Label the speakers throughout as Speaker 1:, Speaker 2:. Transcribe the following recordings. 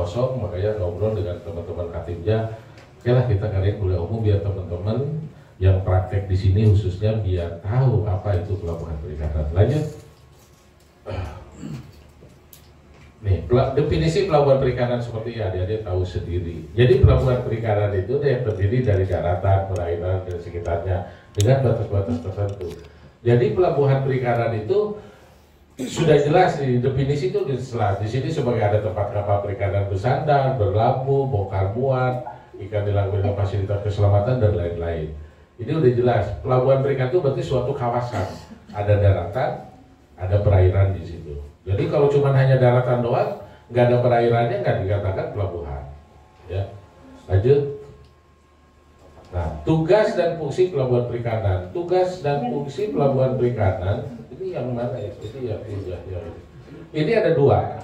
Speaker 1: kosong, makanya ngobrol dengan teman-teman Katimja. Oke lah, kita ngadain kuliah umum biar teman-teman yang praktek di sini khususnya biar tahu apa itu pelabuhan perikanan. Lanjut. Nih, definisi pelabuhan perikanan seperti adik-adik tahu sendiri. Jadi pelabuhan perikanan itu yang terdiri dari daratan, perairan, dan sekitarnya dengan batas-batas tertentu. Jadi pelabuhan perikanan itu sudah jelas di definisi itu di sini sebagai ada tempat kapal perikanan bersandar, berlabuh, bongkar muat, ikan dilakukan fasilitas keselamatan dan lain-lain. Ini udah jelas. Pelabuhan perikanan itu berarti suatu kawasan, ada daratan, ada perairan di situ. Jadi kalau cuma hanya daratan doang, nggak ada perairannya, nggak dikatakan pelabuhan. Ya, lanjut. Nah, tugas dan fungsi pelabuhan perikanan. Tugas dan fungsi pelabuhan perikanan ini yang mana ya? Ini ada dua.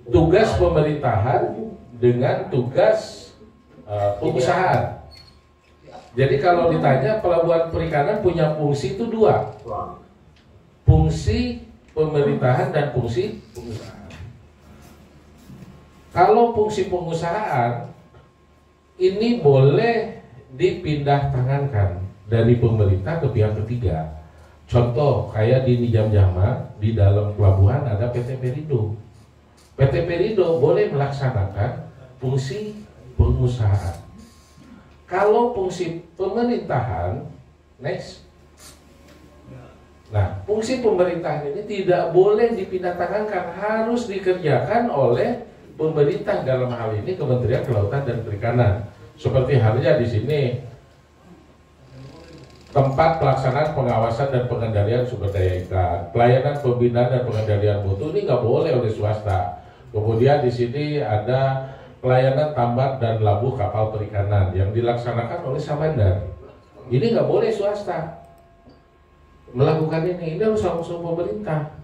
Speaker 1: Tugas pemerintahan dengan tugas pengusahaan. Jadi kalau ditanya pelabuhan perikanan punya fungsi itu dua. Fungsi pemerintahan dan fungsi pengusahaan. Kalau fungsi pengusahaan ini boleh dipindah tangankan dari pemerintah ke pihak ketiga. Contoh kayak di Nijam Jama di dalam pelabuhan ada PT Perindo. PT Perindo boleh melaksanakan fungsi pengusahaan. Kalau fungsi pemerintahan, next. Nah, fungsi pemerintahan ini tidak boleh dipindah tangankan, harus dikerjakan oleh pemerintah, dalam hal ini Kementerian Kelautan dan Perikanan. Seperti halnya di sini tempat pelaksanaan pengawasan dan pengendalian sumber daya ikan, pelayanan pembinaan dan pengendalian mutu ini nggak boleh oleh swasta. Kemudian di sini ada pelayanan tambat dan labuh kapal perikanan yang dilaksanakan oleh Samandar. Ini nggak boleh swasta melakukan ini harus langsung pemerintah.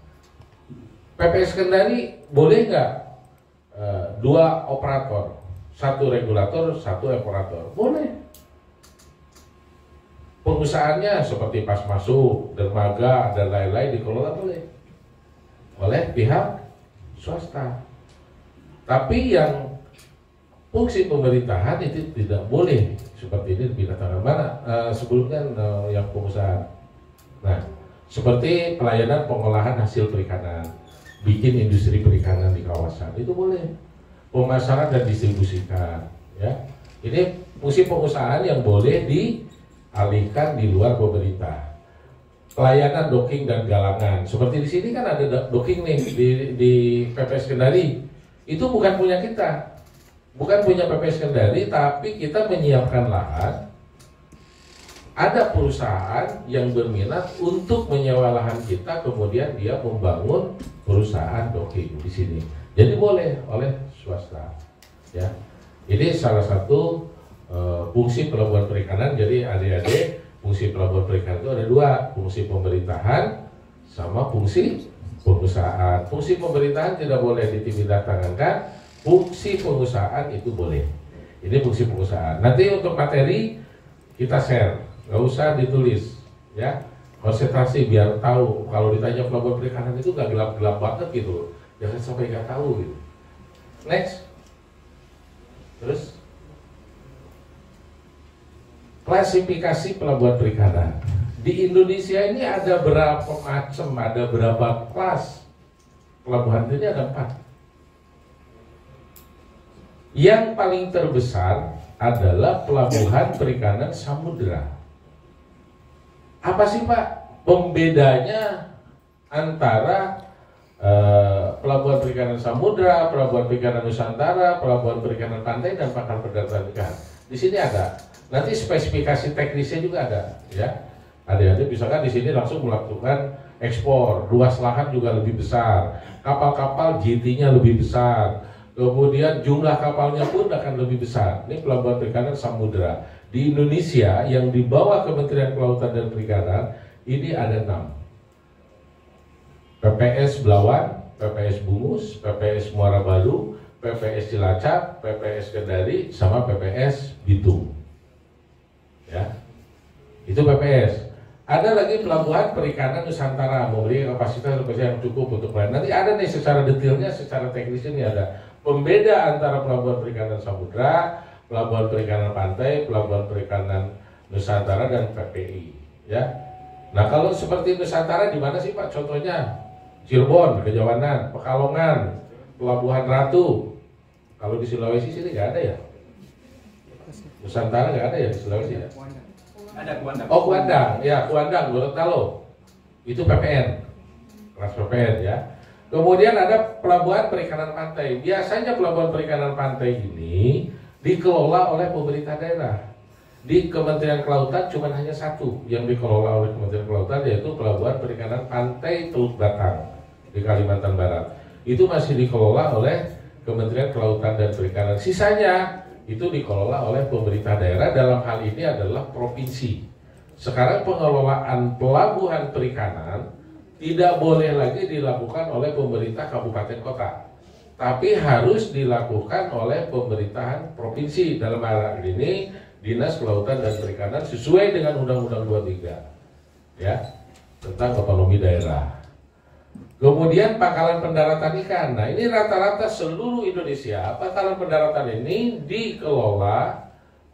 Speaker 1: PPS Kendari boleh nggak dua operator, satu regulator, satu operator? Boleh. Pengusahaannya seperti pas masuk, dermaga dan lain-lain dikelola boleh oleh pihak swasta. Tapi yang fungsi pemerintahan itu tidak boleh seperti ini dipindah tangan. Mana sebelumnya yang pengusaha. Nah, seperti pelayanan pengolahan hasil perikanan, bikin industri perikanan di kawasan itu boleh. Pemasaran dan distribusikan, ya. Ini fungsi pengusahaan yang boleh dialihkan di luar pemerintah. Pelayanan docking dan galangan, seperti di sini kan ada docking nih di PPS Kendari. Itu bukan punya kita, bukan punya PPS Kendari, tapi kita menyiapkan lahan. Ada perusahaan yang berminat untuk menyewa lahan kita, kemudian dia membangun perusahaan docking di sini. Jadi boleh oleh swasta. Ya, ini salah satu fungsi pelabuhan perikanan. Jadi adik-adik, fungsi pelabuhan perikanan itu ada dua, fungsi pemerintahan sama fungsi pengusahaan. Fungsi pemerintahan tidak boleh dipindah tangankan, fungsi pengusahaan itu boleh. Ini fungsi pengusahaan. Nanti untuk materi kita share. Nggak usah ditulis, ya, konsentrasi biar tahu. Kalau ditanya pelabuhan perikanan itu nggak gelap-gelap banget gitu, jangan sampai nggak tahu gitu. Next, terus klasifikasi pelabuhan perikanan di Indonesia ini ada berapa macam, ada berapa kelas pelabuhan? Ini ada 4. Yang paling terbesar adalah pelabuhan perikanan samudera. Apa sih Pak pembedanya antara pelabuhan perikanan samudera, pelabuhan perikanan nusantara, pelabuhan perikanan pantai, dan pangkal perdagangan ikan? Di sini ada. Nanti spesifikasi teknisnya juga ada, ya. Adik-adik misalkan di sini langsung melakukan ekspor, luas lahan juga lebih besar, kapal-kapal JT-nya lebih besar, kemudian jumlah kapalnya pun akan lebih besar. Ini pelabuhan perikanan samudera. Di Indonesia yang di bawah Kementerian Kelautan dan Perikanan ini ada 6. PPS Belawan, PPS Bungus, PPS Muara Baru, PPS Cilacap, PPS Kendari, sama PPS Bitung. Ya, itu PPS. Ada lagi pelabuhan perikanan Nusantara, memiliki kapasitas yang cukup untuk pelayanan. Nanti ada nih secara detailnya, secara teknisnya nih ada pembeda antara pelabuhan perikanan samudra, pelabuhan perikanan pantai, pelabuhan perikanan Nusantara dan PPI. Ya. Nah kalau seperti Nusantara di mana sih Pak? Contohnya Cirebon, Kejawanan, Pekalongan, Pelabuhan Ratu. Kalau di Sulawesi sini nggak ada ya? Nusantara nggak ada ya di Sulawesi ya?
Speaker 2: Ada Kuandang.
Speaker 1: Oh Kuandang, ya Kuandang, Gorontalo. Itu PPN, kelas PPN ya. Kemudian ada pelabuhan perikanan pantai. Biasanya pelabuhan perikanan pantai ini dikelola oleh pemerintah daerah. Di Kementerian Kelautan cuma hanya satu yang dikelola oleh Kementerian Kelautan, yaitu pelabuhan perikanan pantai Teluk Batang di Kalimantan Barat. Itu masih dikelola oleh Kementerian Kelautan dan Perikanan. Sisanya itu dikelola oleh pemerintah daerah, dalam hal ini adalah provinsi. Sekarang pengelolaan pelabuhan perikanan tidak boleh lagi dilakukan oleh pemerintah kabupaten kota, tapi harus dilakukan oleh pemerintahan provinsi, dalam hal ini Dinas Kelautan dan Perikanan sesuai dengan Undang-Undang 23 ya, tentang otonomi daerah. Kemudian pangkalan pendaratan ikan. Nah ini rata-rata seluruh Indonesia pangkalan pendaratan ini dikelola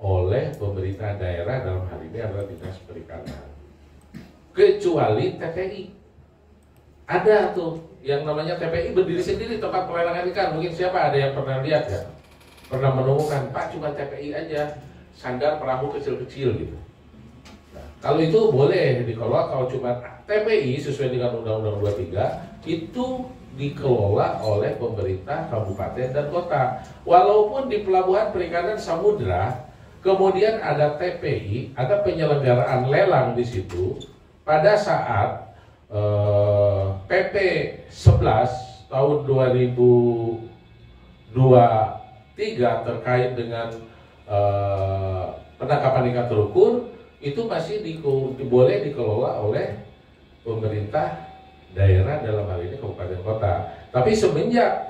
Speaker 1: oleh pemerintah daerah, dalam hal ini adalah Dinas Perikanan. Kecuali TPI. Ada tuh yang namanya TPI berdiri sendiri, tempat pelelangan ikan. Mungkin siapa ada yang pernah lihat ya? Pernah menemukan, Pak cuma TPI aja, sandar perahu kecil-kecil gitu. Nah, kalau itu boleh dikelola. Kalau cuma TPI sesuai dengan Undang-Undang 23 itu dikelola oleh pemerintah kabupaten dan kota. Walaupun di pelabuhan perikanan samudra kemudian ada TPI, ada penyelenggaraan lelang di situ pada saat PP 11 tahun 2023 terkait dengan penangkapan ikan terukur, itu masih boleh dikelola oleh pemerintah daerah, dalam hal ini kabupaten kota. Tapi semenjak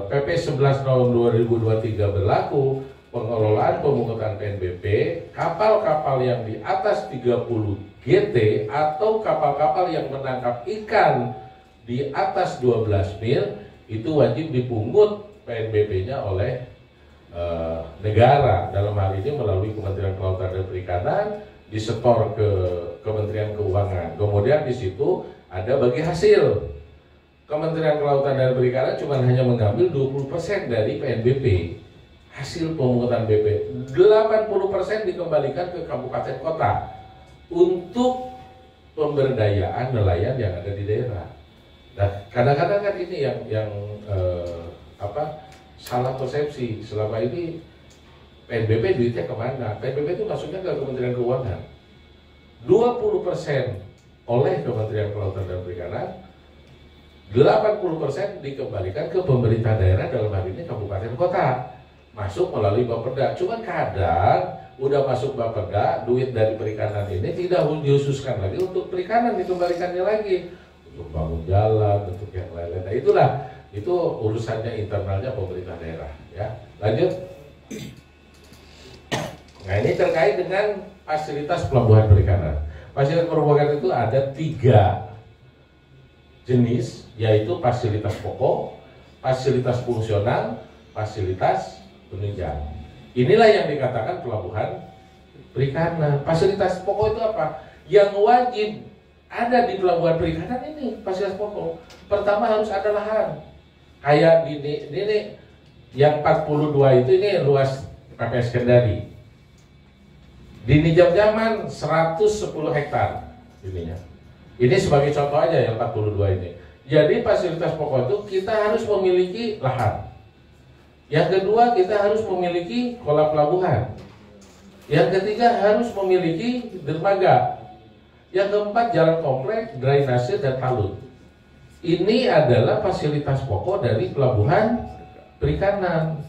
Speaker 1: PP 11 tahun 2023 berlaku, pengelolaan pemungutan PNBP, kapal-kapal yang di atas 30 GT atau kapal-kapal yang menangkap ikan di atas 12 mil itu wajib dipungut PNBP-nya oleh negara, dalam hal ini melalui Kementerian Kelautan dan Perikanan, disetor ke Kementerian Keuangan. Kemudian di situ ada bagi hasil. Kementerian Kelautan dan Perikanan cuma hanya mengambil 20% dari PNBP hasil pemungutan BP. 80% dikembalikan ke kabupaten kota untuk pemberdayaan nelayan yang ada di daerah. Nah, kadang-kadang kan ini yang salah persepsi. Selama ini PNBP duitnya kemana? PNBP itu masuknya ke Kementerian Keuangan. 20% oleh Kementerian Kelautan dan Perikanan, 80% dikembalikan ke pemerintah daerah, dalam hal ini kabupaten kota, masuk melalui Bapeda. Cuman kadang udah masuk Bapeda, duit dari perikanan ini tidak dikhususkan lagi untuk perikanan, dikembalikannya lagi untuk bangun jalan, untuk yang lain-lain. Nah itulah, itu urusannya internalnya pemerintah daerah ya. Lanjut. Nah ini terkait dengan fasilitas pelabuhan perikanan. Fasilitas pelabuhan itu ada 3 jenis, yaitu fasilitas pokok, fasilitas fungsional, fasilitas penunjang. Inilah yang dikatakan pelabuhan perikanan. Fasilitas pokok itu apa? Yang wajib ada di pelabuhan perikanan ini fasilitas pokok. Pertama harus ada lahan. Kayak ini yang 42 itu ini luas PPS Kendari. Di Nijam-Jaman 110 hektar ininya. Ini sebagai contoh aja yang 42 ini. Jadi fasilitas pokok itu kita harus memiliki lahan. Yang kedua kita harus memiliki kolam pelabuhan. Yang ketiga harus memiliki dermaga. Yang keempat jalan komplek, drainase dan talut. Ini adalah fasilitas pokok dari pelabuhan perikanan.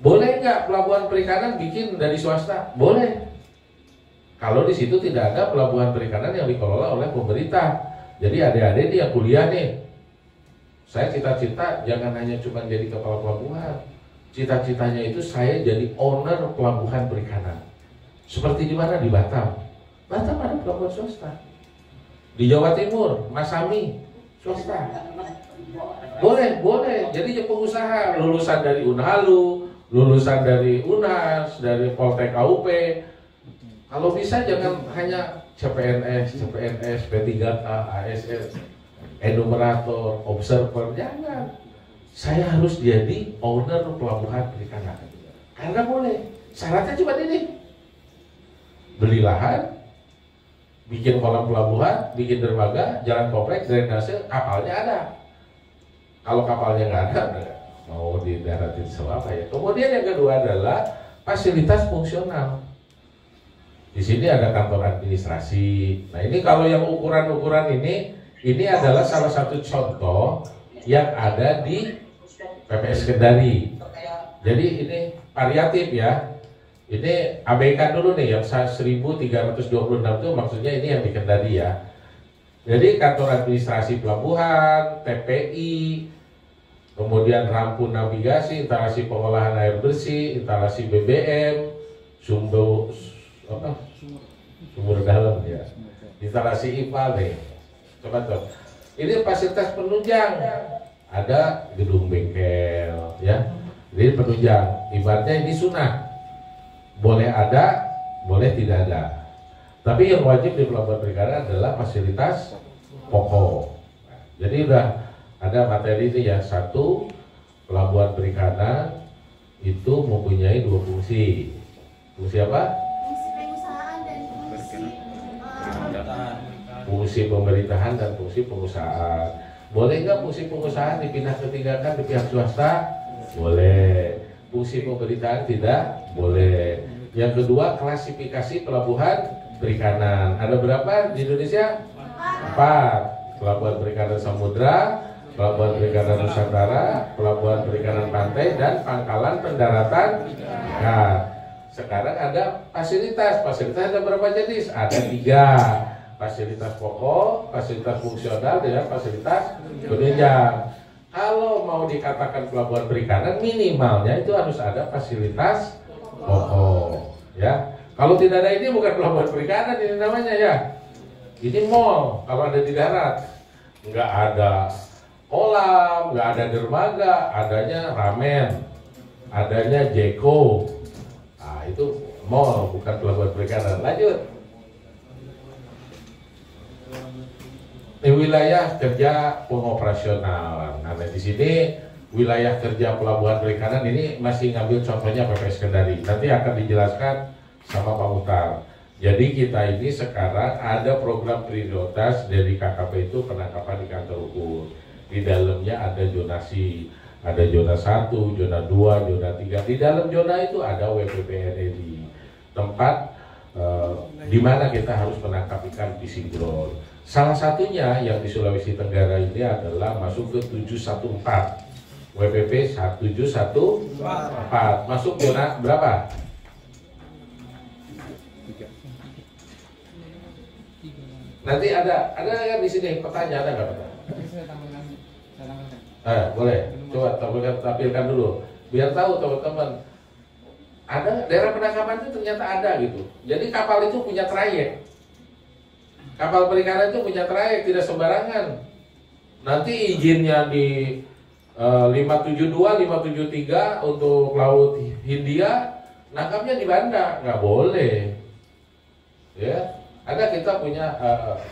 Speaker 1: Boleh nggak pelabuhan perikanan bikin dari swasta? Boleh. Kalau di situ tidak ada pelabuhan perikanan yang dikelola oleh pemerintah. Jadi adik-adik ini yang kuliah nih, saya cita-cita jangan hanya cuma jadi kepala pelabuhan. Cita-citanya itu saya jadi owner pelabuhan perikanan. Seperti di mana? Di Batam. Batam ada pelabuhan swasta. Di Jawa Timur, Masami, swasta. Boleh. Jadi pengusaha lulusan dari Unhalu, lulusan dari Unas, dari Poltek KUP. Kalau bisa jangan hanya CPNS, P3K, ASN, enumerator, observer, jangan. Saya harus jadi owner pelabuhan perikanan. Karena boleh. Syaratnya cuma ini. Beli lahan, bikin kolam pelabuhan, bikin dermaga, jalan kompleks, drainase, kapalnya ada. Kalau kapalnya nggak ada, mau didaratin sama apa ya. Kemudian yang kedua adalah fasilitas fungsional. Di sini ada kantor administrasi. Nah ini kalau yang ukuran-ukuran ini adalah salah satu contoh yang ada di PPS Kendari. Jadi ini variatif ya. Ini abaikan dulu nih yang 1326 itu maksudnya ini yang di Kendari ya. Jadi kantor administrasi pelabuhan, TPI, kemudian rampu navigasi, instalasi pengolahan air bersih, instalasi BBM, sumber dalam ya, instalasi IPA nih. Coba. Ini fasilitas penunjang, ada gedung bengkel ya. Jadi penunjang, ibaratnya ini sunnah, boleh ada, boleh tidak ada. Tapi yang wajib di pelabuhan perikanan adalah fasilitas pokok. Jadi udah ada materi ini ya, satu, pelabuhan perikanan itu mempunyai dua fungsi. Fungsi apa?
Speaker 2: Fungsi pengusahaan dan
Speaker 1: fungsi pemerintahan dan fungsi pengusahaan. Boleh nggak fungsi pengusahaan dipindah ketinggalkan di pihak swasta? Boleh. Fungsi pemerintahan tidak? Boleh. Yang kedua, klasifikasi pelabuhan perikanan. Ada berapa di Indonesia? 4. Pelabuhan perikanan samudra, pelabuhan perikanan nusantara, pelabuhan perikanan pantai, dan pangkalan pendaratan. Nah, sekarang ada fasilitas. Fasilitas ada berapa jenis? Ada 3. Fasilitas pokok, fasilitas fungsional, dengan fasilitas penunjang. Kalau mau dikatakan pelabuhan perikanan, minimalnya itu harus ada fasilitas pokok, ya. Kalau tidak ada ini bukan pelabuhan perikanan ini namanya ya. Ini mall kalau ada di darat. Nggak ada kolam, nggak ada dermaga, adanya ramen, adanya Jeko. Nah itu mall bukan pelabuhan perikanan. Lanjut. Di wilayah kerja pengoperasional. Nah di sini wilayah kerja pelabuhan perikanan ini masih ngambil contohnya PPS Kendari. Nanti akan dijelaskan sama Pak Muhtar. Jadi kita ini sekarang ada program prioritas dari KKP itu penangkapan di kantor ukur. Di dalamnya ada zonasi, ada zona 1, zona 2, zona 3. Di dalam zona itu ada WPPNRI, tempat di mana kita harus menangkap ikan fishing ground. Salah satunya yang di Sulawesi Tenggara ini adalah masuk ke 714. WPP 1714. Masuk zona berapa? Nanti ada kan di sini pertanyaan, ada nggak pertanyaan? Boleh. Coba tampilkan dulu, biar tahu teman-teman. Ada daerah penangkapan itu ternyata ada gitu. Jadi kapal itu punya trayek. Kapal perikanan itu punya trayek, tidak sembarangan. Nanti izinnya di 572, 573 untuk laut Hindia, nangkapnya di Banda, nggak boleh. Ya, ada kita punya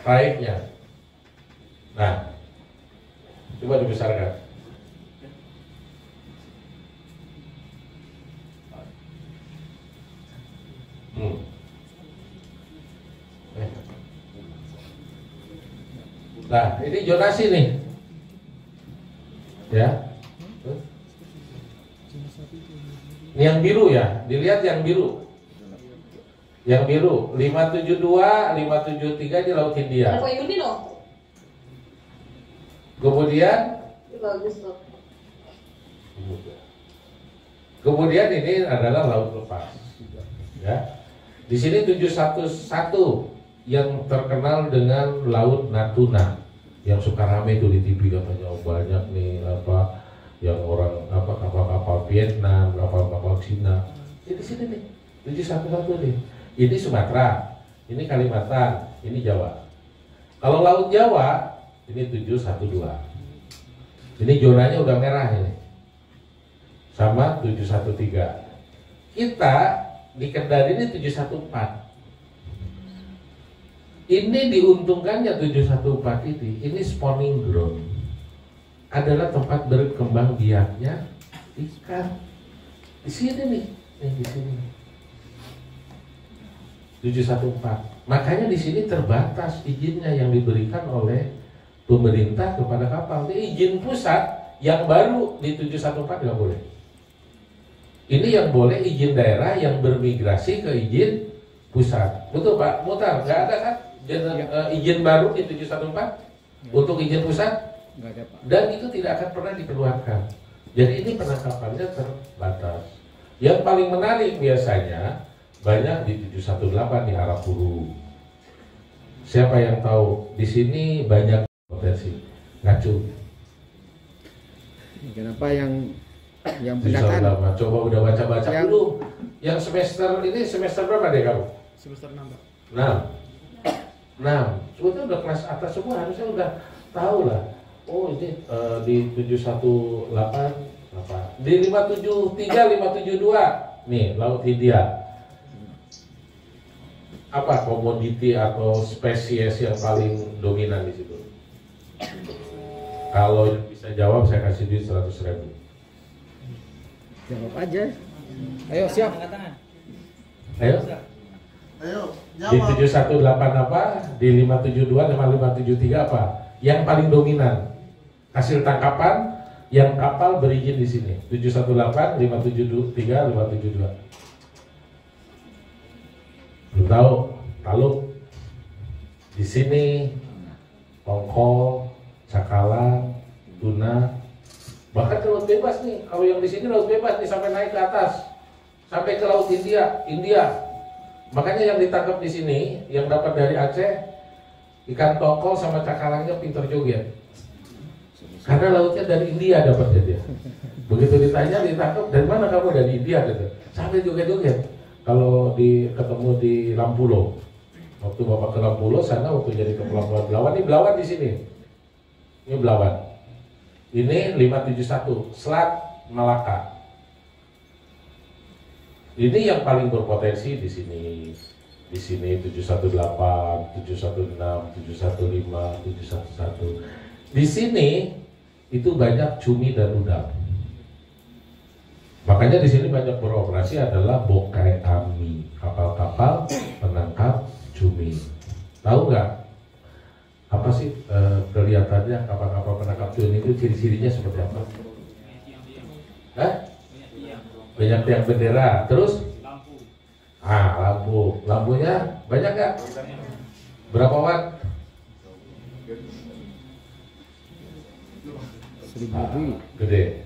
Speaker 1: trayeknya. Nah, coba dibesarkan. Nah, ini zonasi nih. Ya. Ini yang biru ya, dilihat yang biru. Yang biru 572, 573 di Laut Hindia. Kemudian Kemudian ini adalah laut lepas. Ya. Di sini 711 yang terkenal dengan Laut Natuna. Yang suka rame itu di TV katanya, banyak nih apa yang orang apa kapal-kapal Vietnam, kapal-kapal Cina. Ini di sini nih 711 nih. Ini Sumatera, ini Kalimantan, ini Jawa. Kalau Laut Jawa Ini 712. Ini zonanya udah merah ini. Sama 713. Kita di Kendari ini 714. Ini diuntungkannya 714 ini spawning ground. Adalah tempat berkembang biaknya ikan. Di sini nih, di sini. 714. Makanya di sini terbatas izinnya yang diberikan oleh pemerintah kepada kapal. Ini izin pusat yang baru di 714 nggak boleh. Ini yang boleh izin daerah yang bermigrasi ke izin pusat. Betul Pak Mutar? Nggak ada kan izin baru di 714 untuk izin pusat?
Speaker 3: Nggak ada, Pak.
Speaker 1: Dan itu tidak akan pernah dikeluarkan. Jadi ini penangkapannya terbatas. Yang paling menarik biasanya banyak di 718 di Arafuru. Siapa yang tahu di sini banyak potensi ngacu.
Speaker 3: Kenapa yang pendataan?
Speaker 1: Coba udah baca-baca dulu. Yang semester ini semester berapa deh kamu?
Speaker 4: Semester 6, Pak.
Speaker 1: 6. Sebetulnya udah kelas atas semua, harusnya udah tahu lah. Oh ini di 718 apa? Di 573, 572 nih Laut Hindia. Apa komoditi atau spesies yang paling dominan di situ? Kalau yang bisa jawab saya kasih duit 100.000.
Speaker 3: Jawab aja. Ayo siap.
Speaker 1: Ayo.
Speaker 4: Ayo,
Speaker 1: Di 718 apa? Di 572 sama 573 apa? Yang paling dominan hasil tangkapan yang kapal berizin di sini. 718, 573, 572. Belum tahu, lalu di sini tongkol, cakalang, tuna, bahkan ke laut bebas nih. Kalau yang di sini laut bebas nih sampai naik ke atas, sampai ke laut India. Makanya yang ditangkap di sini, yang dapat dari Aceh, ikan tongkol sama cakalangnya pinter joget. Karena lautnya dari India dapatnya dia. Begitu ditanya, ditangkap dari mana kamu, dari India gitu. Sampai joget-joget. Kalau ketemu di Lampulo, waktu bapak ke Lampulo sana, waktu jadi kepulauan Belawan, ini Belawan di sini. Ini Belawan. Ini 571 Selat Malaka. Ini yang paling berpotensi di sini. Di sini 718, 716, 715, 711. Di sini itu banyak cumi dan udang. Makanya di sini banyak beroperasi adalah bokai ami, kapal-kapal penangkap cumi. Tahu nggak apa sih kelihatannya kapal-kapal penangkap cumi itu ciri-cirinya seperti apa? Banyak tiang bendera, terus lampunya banyak nggak? Berapa watt?
Speaker 3: 1000.
Speaker 1: Gede.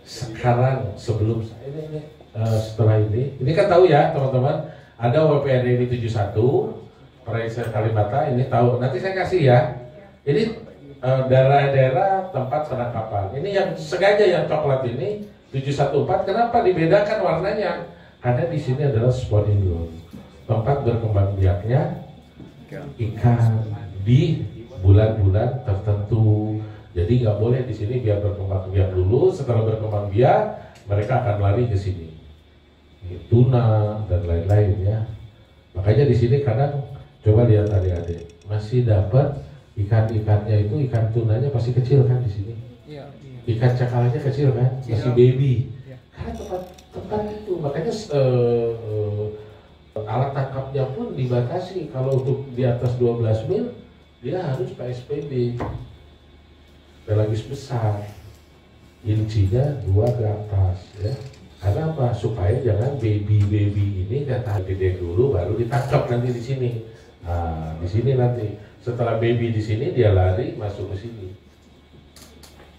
Speaker 1: Sekarang sebelum setelah ini kan tahu ya teman-teman, ada WPND 71 Praisa Kalibata, ini tahu, nanti saya kasih ya. Ini daerah-daerah tempat penangkapan. Ini yang sengaja yang coklat ini 714, kenapa dibedakan warnanya? Karena di sini adalah spawning ground, tempat berkembang biaknya ikan di bulan-bulan tertentu. Jadi nggak boleh di sini biar berkembang biak dulu. Setelah berkembang biak, mereka akan lari ke sini. Tuna dan lain-lain ya. Makanya di sini kadang coba lihat adik-adik, masih dapat ikan-ikannya itu, ikan tunanya pasti kecil kan di sini.
Speaker 3: Iya.
Speaker 1: Ikan cakalanya kecil kan, masih baby. Karena tempat itu, makanya alat tangkapnya pun dibatasi. Kalau untuk di atas 12 mil, dia harus PSPB. Pelagis besar, incinya 2 ke atas ya. Karena apa? Supaya jangan baby ini kata gede dulu baru ditangkap nanti di sini. Nah, di sini nanti setelah baby di sini dia lari masuk ke sini.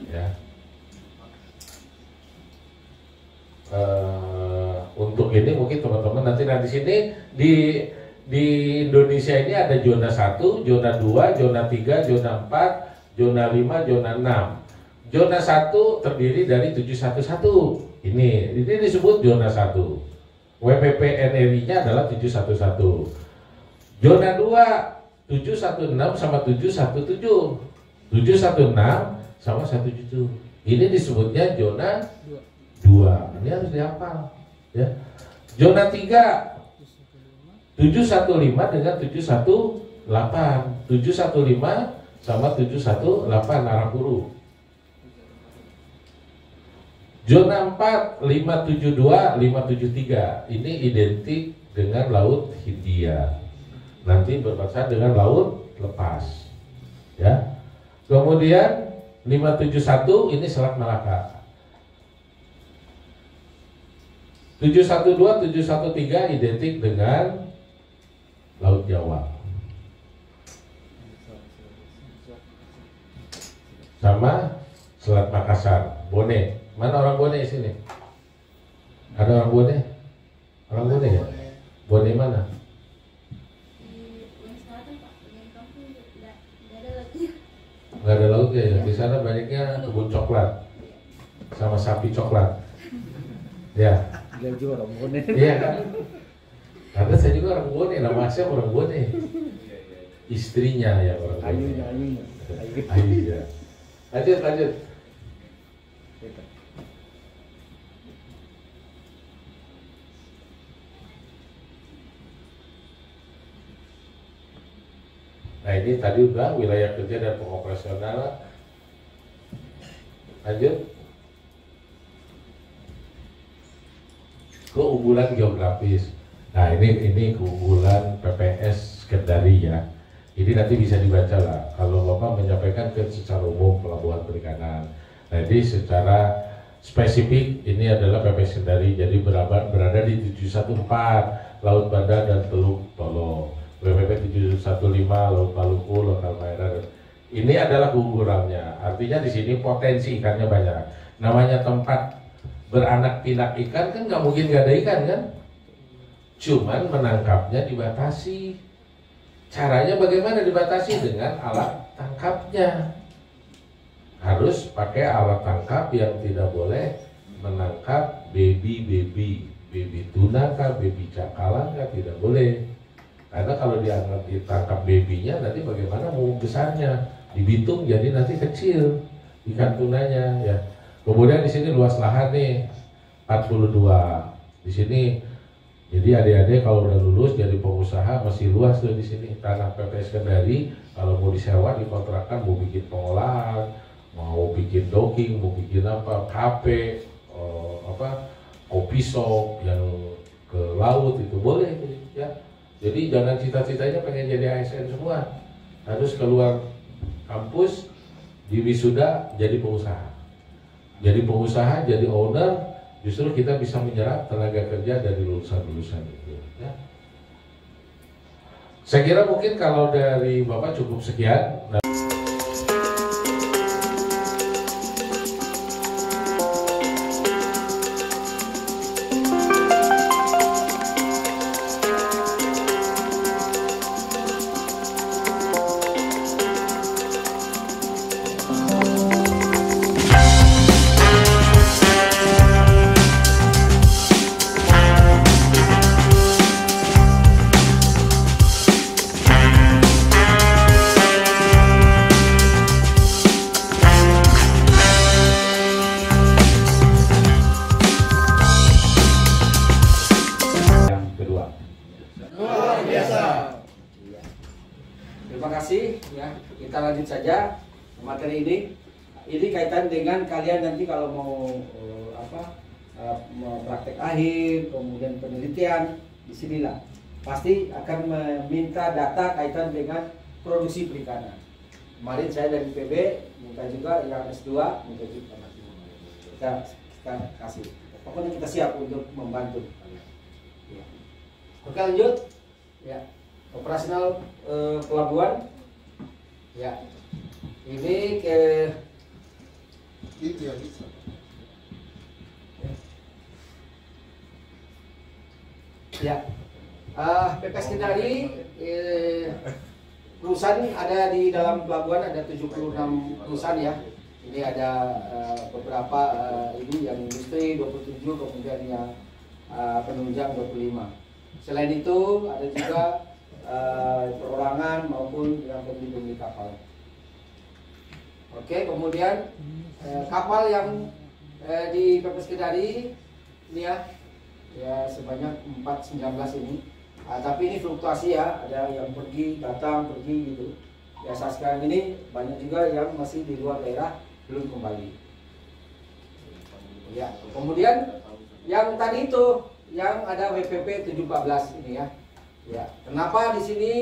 Speaker 1: Ya. Untuk ini mungkin teman-teman nanti di sini di Indonesia ini ada zona 1, zona 2, zona 3, zona 4, zona 5, zona 6. Zona 1 terdiri dari 711. Ini disebut zona 1. WPP NRI-nya adalah 711. Zona 2 716 sama 717. 716 sama 17. Ini disebutnya zona 2. Ini harus dihafal ya. Zona 3 715 dengan 718. 715 sama 718 arah guru. Zona 4 572 573. Ini identik dengan Laut Hindia. Nanti berbatasan dengan Laut Lepas. Ya. Kemudian 571 ini Selat Malaka. 712 713 identik dengan Laut Jawa. Sama Selat Makassar, Bone. Mana orang Bone di sini? Ada orang Bone? Orang Bone ya? Bone mana?
Speaker 2: Di Pulau Selatan Pak, yang kampung nggak ada lagi.
Speaker 1: Nggak ada lautnya ya. Di sana banyaknya kebun coklat sama sapi coklat. Ya.
Speaker 3: Dia juga orang Bone.
Speaker 1: Iya kan? Karena saya juga orang Bone, nama saya orang Bone. Istrinya ya orang Bone.
Speaker 3: Ayunya.
Speaker 1: Ayu ya. Lanjut. Nah ini tadi udah wilayah kerja dan pengoperasional. Lanjut. Keunggulan geografis. Nah ini keunggulan PPS Kendari ya. Ini nanti bisa dibaca lah. Kalau Bapak menyampaikan secara umum pelabuhan perikanan. Nah ini secara spesifik ini adalah PPS Kendari. Jadi berada di 714 Laut Banda dan Teluk Tolo. WPP 715 Laut Maluku, Lokal Maera. Ini adalah keunggulannya. Artinya di sini potensi ikannya banyak. Namanya tempat beranak pinak ikan kan nggak mungkin nggak ada ikan kan? Cuman menangkapnya dibatasi. Caranya bagaimana dibatasi? Dengan alat tangkapnya. Harus pakai alat tangkap yang tidak boleh menangkap baby tuna kah, baby cakalang kah, tidak boleh. Karena kalau ditangkap babynya nanti bagaimana mau besarnya, dibitung jadi nanti kecil ikan tunanya ya. Kemudian di sini luas lahan nih 42. Di sini jadi adik-adik kalau udah lulus jadi pengusaha masih luas tuh di sini tanah PPS Kendari. Kalau mau disewa dikontrakan, mau bikin pengolahan, mau bikin docking, mau bikin apa, kafe, kopi shop yang ke laut itu boleh ya. Jadi jangan cita-citanya pengen jadi ASN semua. Harus keluar kampus, di wisuda jadi pengusaha. Jadi pengusaha, jadi owner, justru kita bisa menyerap tenaga kerja dari lulusan-lulusan itu. Ya. Saya kira mungkin kalau dari Bapak cukup sekian.
Speaker 5: Terima kasih ya. Kita lanjut saja materi ini. Ini kaitan dengan kalian nanti kalau mau mau praktek akhir, kemudian penelitian, disinilah pasti akan meminta data kaitan dengan produksi perikanan. Kemarin saya dari PB minta juga yang S2 minta juga kita kasih. Pokoknya kita siap untuk membantu kalian. Ya. Oke lanjut. Ya. Operasional pelabuhan. Ya. Ini ke
Speaker 4: Itu yang bisa.
Speaker 5: ya. PPS Kendari perusahaan ada di dalam pelabuhan ada 76 perusahaan ya. Ini ada beberapa ini yang industri 27, kemudian yang penunjang 25. Selain itu ada juga perorangan maupun yang pembeli kapal. Oke, kemudian kapal yang di Pepes Kendari ini ya sebanyak 419 ini. Tapi ini fluktuasi ya, ada yang pergi datang pergi gitu. Biasa sekarang ini banyak juga yang masih di luar daerah belum kembali. Ya, kemudian yang tadi itu yang ada WPP 714 ini ya. Ya, kenapa di sini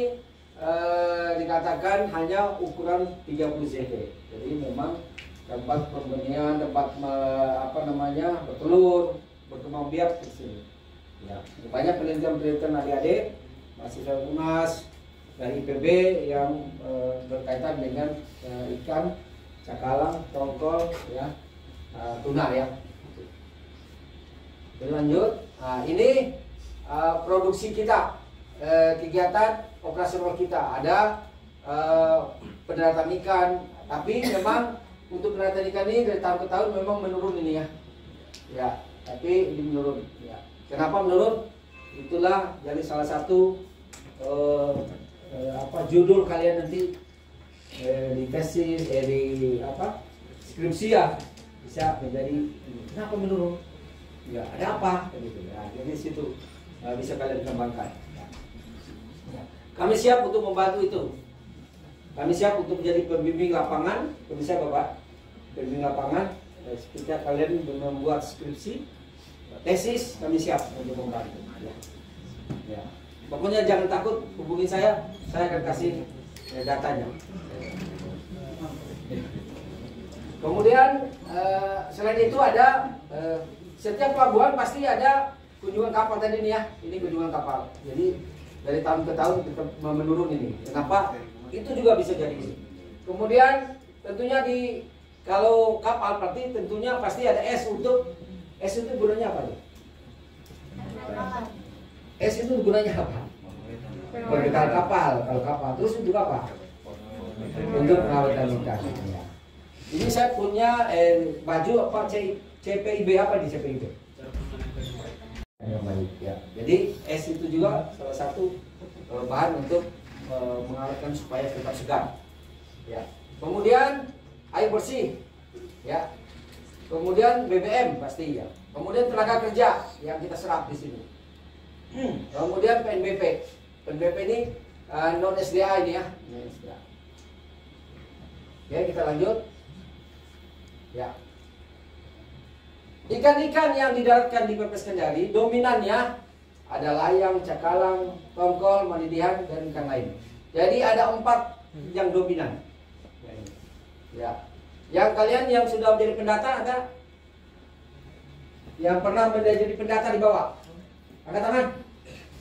Speaker 5: dikatakan hanya ukuran 30 cm. Jadi memang tempat pembenihan, tempat bertelur, berkembang biak di sini. Ya, banyak penelitian-penelitian adik-adik mahasiswa UNAS dari IPB yang berkaitan dengan ikan, cakalang, tongkol, ya, tuna ya. Lanjut, nah, ini produksi kita, kegiatan operasional kita ada pendaratan ikan, tapi memang untuk pendaratan ikan ini dari tahun ke tahun memang menurun ini ya, ya, tapi ini menurun. Ya. Kenapa menurun? Itulah jadi salah satu judul kalian nanti di tesis, di skripsi ya bisa menjadi kenapa menurun? Ya, ada apa? Gitu. Ya, jadi situ bisa kalian kembangkan. Ya. Kami siap untuk membantu itu. Kami siap untuk menjadi pembimbing lapangan. Bisa Bapak, pembimbing lapangan. Ketika kalian membuat skripsi, tesis, kami siap untuk membantu. Ya. Ya. Pokoknya jangan takut, hubungi saya akan kasih datanya. Kemudian selain itu ada setiap pelabuhan pasti ada kunjungan kapal tadi nih ya. Ini kunjungan kapal. Jadi dari tahun ke tahun kita menurun ini. Kenapa? Itu juga bisa jadi. Kemudian tentunya kalau kapal berarti tentunya pasti ada S itu gunanya apa nih? S itu gunanya apa? Perbekal kapal, kalau kapal. Terus untuk apa? Untuk perawatan ikan. Ya. Ini saya punya baju apa CPIB apa di CPIB? Yang baik ya. Jadi S itu juga salah satu bahan untuk mengawetkan supaya tetap segar. Ya. Kemudian air bersih. Ya. Kemudian BBM pasti ya. Kemudian tenaga kerja yang kita serap di sini. Kemudian PNBP. PNBP ini non SDA ini ya. Oke, kita lanjut. Ya. Ikan-ikan yang didaratkan di Pepes Kendari dominannya ada layang, cakalang, tongkol, manidihan, dan ikan lain. Jadi ada 4 yang dominan. Ya. Yang kalian yang sudah menjadi pendata ada? Yang pernah menjadi pendata di bawah? Angkat tangan.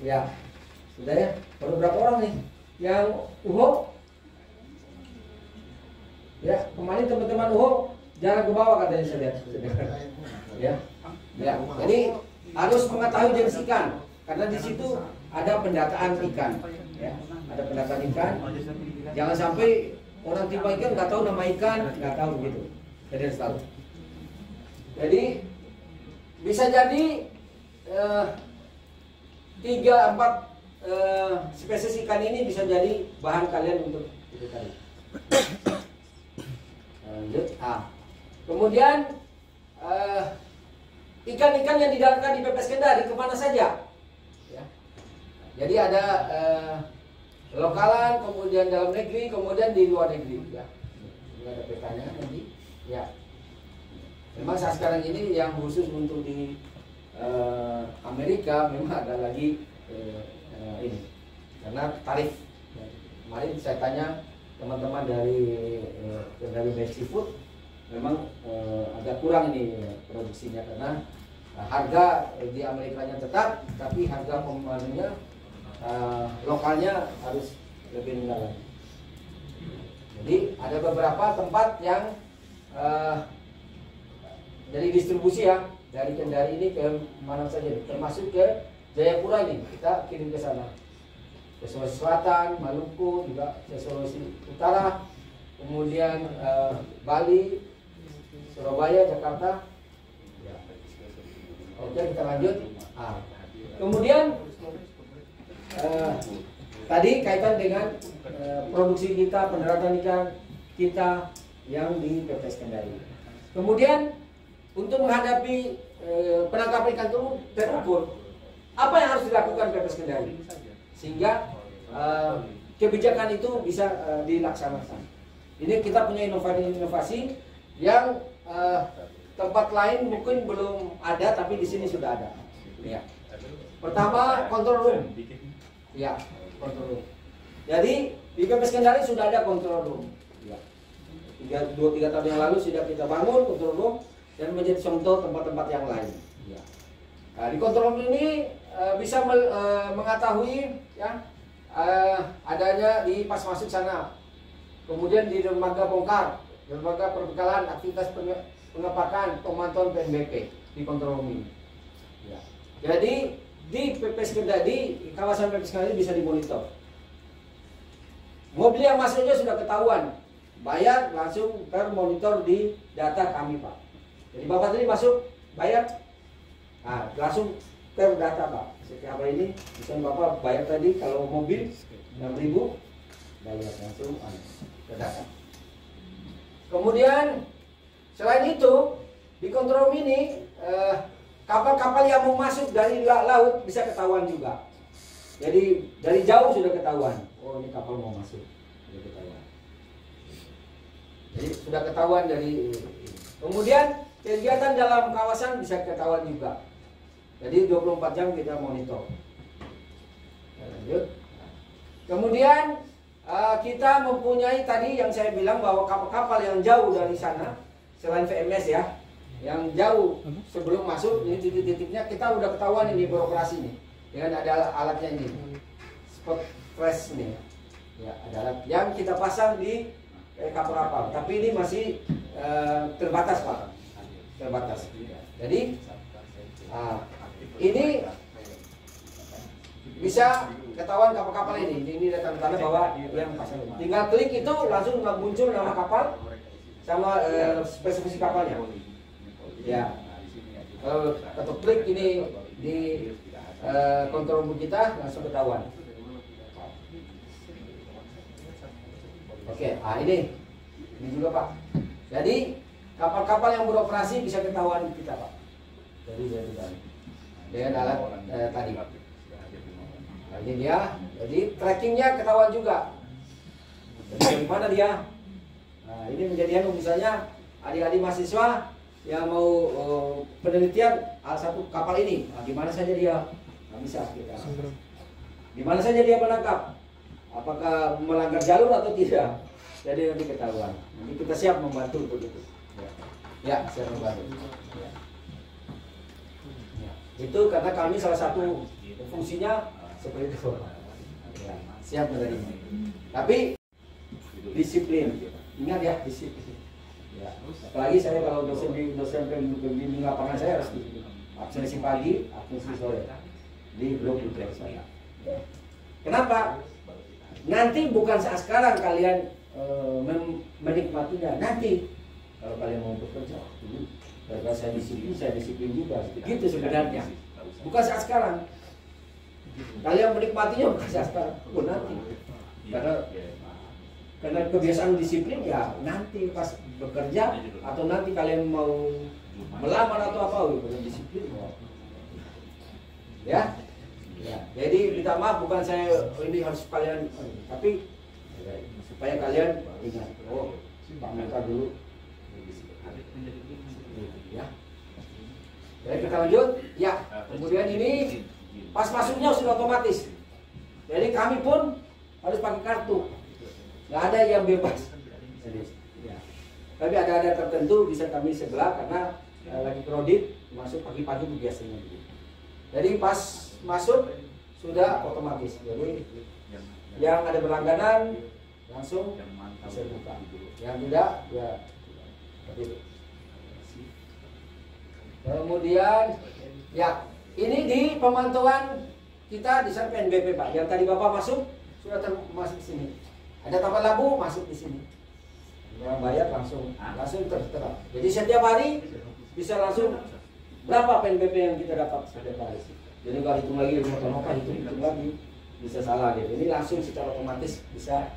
Speaker 5: Ya. Sudah ya? Baru berapa orang nih? Yang UHO? Ya, kemarin teman-teman UHO jangan ke bawah katanya saya lihat. Ya. Ya. Jadi harus mengetahui jenis ikan karena di situ ada pendataan ikan. Ya. Ada pendataan ikan. Jangan sampai orang tiba ikan nggak tahu nama ikan, nggak tahu gitu. Jadi harus tahu. Jadi bisa jadi 3-4 spesies ikan ini bisa jadi bahan kalian untuk itu tadi. Lanjut. Kemudian ikan-ikan yang didaratkan di Pepes Kendari kemana saja? Ya. Jadi ada lokalan, kemudian dalam negeri, kemudian di luar negeri. Ya. Ini ada petanya nanti. Ya. Memang saat sekarang ini yang khusus untuk di Amerika memang ada lagi ini karena tarif. Ya. Kemarin saya tanya teman-teman dari Best Seafood memang agak kurang ini produksinya karena harga di Amerikanya tetap, tapi harga pemainnya lokalnya harus lebih rendah lagi. Jadi ada beberapa tempat yang dari distribusi ya dari Kendari ini ke mana saja, termasuk ke Jayapura ini kita kirim ke sana, ke Sulawesi Selatan, Maluku, juga ke Sulawesi Utara, kemudian Bali, Surabaya, Jakarta. Ya. Oke, kita lanjut. Kemudian tadi kaitan dengan produksi kita, pendaratan ikan kita, yang di PPS Kendari. Kemudian untuk menghadapi penangkapan ikan terukur, apa yang harus dilakukan PPS Kendari sehingga kebijakan itu bisa dilaksanakan. Ini kita punya inovasi yang tempat lain mungkin belum ada, tapi di sini sudah ada. Ya. Pertama, control room. Ya, control room. Jadi di PPS Kendari sudah ada control room. Ya. 2-3 tahun yang lalu sudah kita bangun control room dan menjadi contoh tempat-tempat yang lain. Ya. Nah, di control room ini bisa mengetahui ya adanya di pas masuk sana. Kemudian di dermaga bongkar, dermaga perbekalan, aktivitas pengepakan, pemantauan PNBP di control room ini. Ya. Jadi di PPS Kendari, kawasan PPS Kendari bisa dimonitor. Mobil yang masuknya sudah ketahuan, bayar langsung termonitor di data kami, Pak. Jadi Bapak tadi masuk, bayar, nah, langsung terdata, Pak. Setiap hari ini, misalnya Bapak bayar tadi kalau mobil 6.000, bayar langsung terdata. Kemudian selain itu di control room ini kapal-kapal yang mau masuk dari laut bisa ketahuan juga. Jadi dari jauh sudah ketahuan. Oh, ini kapal mau masuk. Sudah ketahuan. Jadi sudah ketahuan dari. Kemudian kegiatan dalam kawasan bisa ketahuan juga. Jadi 24 jam kita monitor. Lanjut. Kemudian kita mempunyai tadi yang saya bilang bahwa kapal-kapal yang jauh dari sana, selain VMS ya, yang jauh sebelum masuk, ini titik-titiknya kita udah ketahuan ini beroperasi nih, dengan ada alatnya ini, spot flash nih, ya ada alat yang kita pasang di kapal-kapal, tapi ini masih terbatas, Pak, terbatas. Jadi ini bisa ketahuan kapal-kapal ini tanda-tanda bahwa yang pasang. Tinggal klik itu langsung muncul nama kapal sama spesifikasi kapalnya. Ya, atau klik ini di kontrol room kita langsung ketahuan. Oke, ini juga, Pak. Jadi kapal-kapal yang beroperasi bisa ketahuan kita, Pak. Jadi dengan alat tadi. Nah, ini dia. Jadi trackingnya ketahuan juga. Jadi dari mana dia? Nah, ini menjadi misalnya adik-adik mahasiswa yang mau penelitian satu kapal ini, di mana saja dia bisa kita. Di mana saja dia menangkap, apakah melanggar jalur atau tidak. Jadi nanti ketahuan. Nanti kita siap membantu begitu. Ya, siap membantu. Ya. Ya. Itu karena kami salah satu fungsinya seperti itu. Ya, siap menerima. Tapi disiplin. Ingat ya, disiplin. Ya. Apalagi saya kalau dosen pembimbing lapangan saya harus absensi pagi, absensi sore di blok saya. Kenapa? Nanti bukan saat sekarang kalian menikmatinya. Nanti kalau kalian mau bekerja, karena saya disiplin juga. Begitu sebenarnya. Bukan saat sekarang. Kalian menikmatinya bukan saat sekarang, nanti. Karena kebiasaan disiplin ya nanti pas bekerja atau nanti kalian mau melamar atau apa gitu disiplin. Ya. Ya, jadi minta maaf bukan saya ini harus kalian tapi supaya kalian ingat Pak Muka dulu. Ya. Jadi kita lanjut. Ya, kemudian ini pas masuknya sudah otomatis. Jadi kami pun harus pakai kartu. Nggak ada yang bebas. Ya. Tapi ada tertentu bisa kami sebelah karena lagi kredit masuk pagi-pagi itu biasanya. Jadi pas masuk sudah otomatis. Jadi yang ada berlangganan langsung bisa buka. Yang tidak ya seperti itu. Kemudian ya ini di pemantauan kita di sana PNBP, Pak. Yang tadi Bapak masuk sudah masuk di sini. Ada tambah lampu masuk di sini. Yang bayar langsung tertera. Jadi setiap hari bisa langsung berapa PNBP yang kita dapat setiap hari. Jadi kalau hitung lagi motor hitung lagi bisa salah gitu. Ini langsung secara otomatis bisa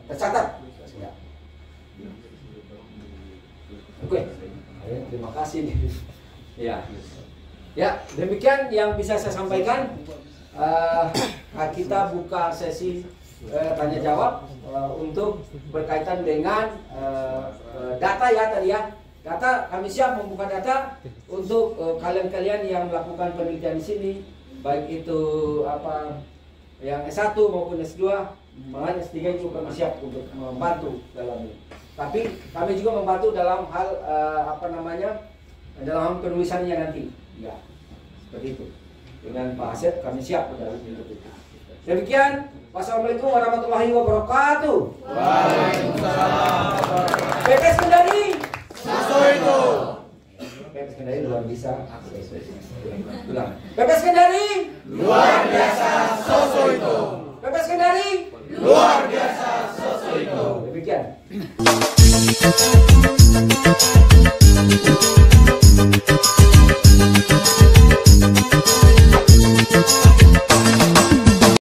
Speaker 5: tercatat Ya. Oke, terima kasih nih. Ya, ya demikian yang bisa saya sampaikan. Kita buka sesi tanya jawab untuk berkaitan dengan data ya tadi ya. Data, kami siap membuka data untuk kalian-kalian yang melakukan penelitian di sini, baik itu yang S1 maupun S2, bahkan S3 juga kami siap untuk membantu dalam ini. Tapi kami juga membantu dalam hal dalam hal penulisannya nanti. Ya, seperti itu. Dengan Pak Asep kami siap dalam itu. Demikian, wassalamualaikum warahmatullahi wabarakatuh.
Speaker 4: Waalaikumsalam.
Speaker 5: PPS Kendari.
Speaker 4: Sosoito.
Speaker 5: PPS Kendari luar biasa. Ulang. PPS Kendari
Speaker 4: Luar biasa Sosoito.